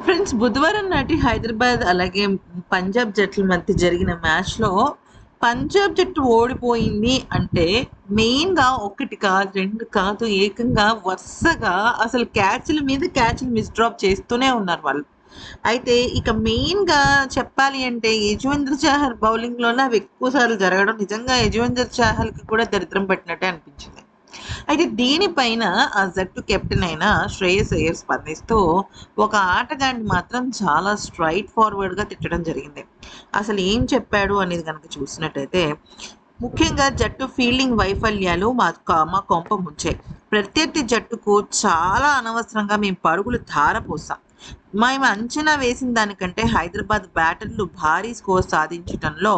Friends, బుధవారం నాటి హైదరాబాద్ అలాగే పంజాబ్ జట్ల మధ్య జరిగిన మ్యాచ్‌లో పంజాబ్ జట్టు ఓడిపోయింది అంటే మెయిన్‌గా 1 కాదు, 2 కాదు, ఏకంగా వరుసగా అసలు క్యాచ్‌ల మీద క్యాచ్‌లు మిస్ డ్రాప్ చేస్తూనే ఉన్నారు వాళ్ళు. అయితే ఇక మెయిన్‌గా చెప్పాలి అంటే యజువేంద్ర చాహల్ బౌలింగ్‌లోనే అవి ఎక్కువ సార్లు జరగడం నిజంగా యజువేంద్ర చాహల్‌కి కూడా దరిద్రం పట్టినట్టే అనిపించింది. అయితే దీనిపైన ఆ జట్టు కెప్టెన్ అయిన శ్రేయస్ అయ్యర్ స్పందిస్తూ ఒక ఆటగాడిని మాత్రం చాలా స్ట్రైట్ ఫార్వర్డ్‌గా తిట్టడం జరిగింది. అసలు ఏం చెప్పాడు అనేది గనక చూసినట్టయితే, ముఖ్యంగా జట్టు ఫీల్డింగ్ వైఫల్యాలు మా కొంప ముంచాయి. ప్రత్యర్థి జట్టుకు చాలా అనవసరంగా మేము పరుగులు ధారపోసాం. మేము అంచనా వేసిన దానికంటే హైదరాబాద్ బ్యాటర్లు భారీ స్కోర్ సాధించటంలో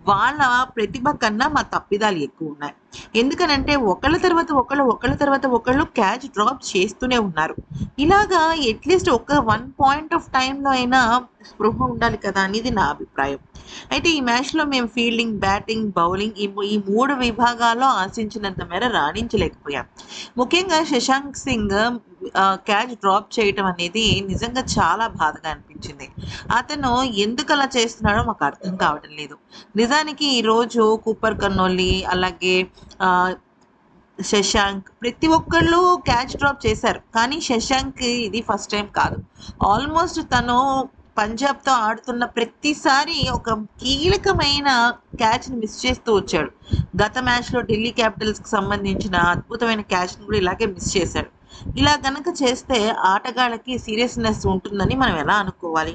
వాళ్ళ ప్రతిభ కన్నా మా తప్పిదాలు ఎక్కువున్నాయి. ఎందుకనంటే ఒకళ్ళ తర్వాత ఒకళ్ళు క్యాచ్ డ్రాప్ చేస్తూనే ఉన్నారు. ఇలాగా అట్‌లీస్ట్ ఒక 1 పాయింట్ ఆఫ్ టైమ్‌లో అయినా స్పృహ ఉండాలి కదా! అనేది నా అభిప్రాయం. అయితే ఈ మ్యాచ్‌లో మేము ఫీల్డింగ్, బ్యాటింగ్, బౌలింగ్ ఈ 3 విభాగాల్లో ఆశించినంత మేర రాణించలేకపోయాం. ముఖ్యంగా శశాంక్ సింగ్ క్యాచ్ డ్రాప్ చేయటం అనేది నిజంగా చాలా బాధగా అనిపించింది. అతను ఎందుకలా చేస్తున్నాడో మాకు అర్థం కావటం లేదు. నిజానికి ఈరోజు కూపర్ కన్నోల్లి అలాగే ఆహ్, శశాంక్ ప్రతి ఒక్కళ్ళు క్యాచ్ డ్రాప్ చేశారు. కానీ శశాంక్‌కి ఇది ఫస్ట్ టైమ్ కాదు. ఆల్మోస్ట్ తను పంజాబ్‌తో ఆడుతున్న ప్రతిసారి ఒక కీలకమైన క్యాచ్‌ని మిస్ చేస్తూ వచ్చాడు. గత మ్యాచ్‌లో ఢిల్లీ క్యాపిటల్స్‌కి సంబంధించిన అద్భుతమైన క్యాచ్‌ని కూడా ఇలాగే మిస్ చేశాడు. ఇలా గనక చేస్తే ఆటగాళ్ళకి సీరియస్‌నెస్ ఉంటుందని మనం ఎలా అనుకోవాలి?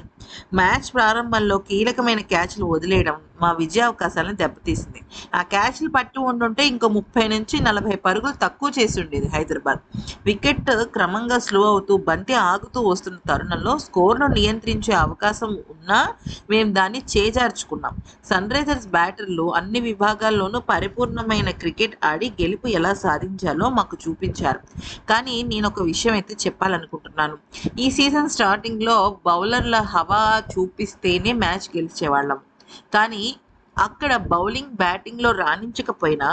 మ్యాచ్ ప్రారంభంలో కీలకమైన క్యాచ్‌లు వదిలేయడం మా విజయావకాశాలను దెబ్బతీసింది. ఆ క్యాచ్‌లు పట్టి ఉండుంటే ఇంకో 30-40 పరుగులు తక్కువ చేసుండేది హైదరాబాద్. వికెట్ క్రమంగా స్లో అవుతూ, బంతి ఆగుతూ వస్తున్న తరుణంలో స్కోర్‌ను నియంత్రించే అవకాశం ఉన్నా మేము దాన్ని చేజార్చుకున్నాం. సన్‌రైజర్స్ బ్యాటర్లు అన్ని విభాగాల్లోనూ పరిపూర్ణమైన క్రికెట్ ఆడి గెలుపు ఎలా సాధించాలో మాకు చూపించారు. కానీ నేనొక విషయం అయితే చెప్పాలనుకుంటున్నాను. ఈ సీజన్ స్టార్టింగ్‌లో బౌలర్ల హవా చూపిస్తేనే మ్యాచ్ గెలిచేవాళ్ళం. కానీ అక్కడ బౌలింగ్, బ్యాటింగ్‌లో రాణించకపోయినా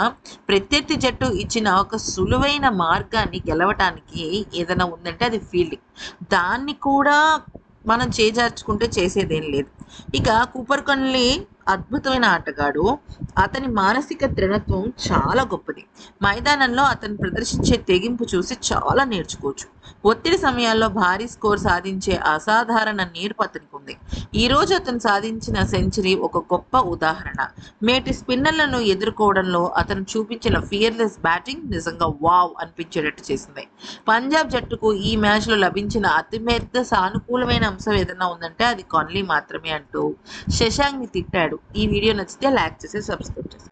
ప్రత్యర్థి జట్టు ఇచ్చిన ఒక సులువైన మార్గాన్ని గెలవటానికి ఏదైనా ఉందంటే అది ఫీల్డింగ్. దాన్ని కూడా మనం చేజార్చుకుంటే చేసేదేం లేదు. ఇక కూపర్ కన్లీ అద్భుతమైన ఆటగాడు. అతని మానసిక దృఢత్వం చాలా గొప్పది. మైదానంలో అతను ప్రదర్శించే తెగింపు చూసి చాలా నేర్చుకోవచ్చు. ఒత్తిడి సమయాల్లో భారీ స్కోర్ సాధించే అసాధారణ నేర్పు అతనికుంది. ఈరోజు అతను సాధించిన సెంచరీ ఒక గొప్ప ఉదాహరణ. మేటి స్పిన్నర్లను ఎదుర్కోవడంలో అతను చూపించిన ఫియర్‌లెస్ బ్యాటింగ్ నిజంగా వావ్ అనిపించేటట్టు చేసింది. పంజాబ్ జట్టుకు ఈ మ్యాచ్‌లో లభించిన అతిపెద్ద సానుకూలమైన అంశం ఏదన్నా ఉందంటే అది కాన్లీ మాత్రమే అంటూ శశాంక్‌ని తిట్టాడు. ఈ వీడియో నచ్చితే లైక్ చేసి సబ్స్క్రైబ్ చేయండి.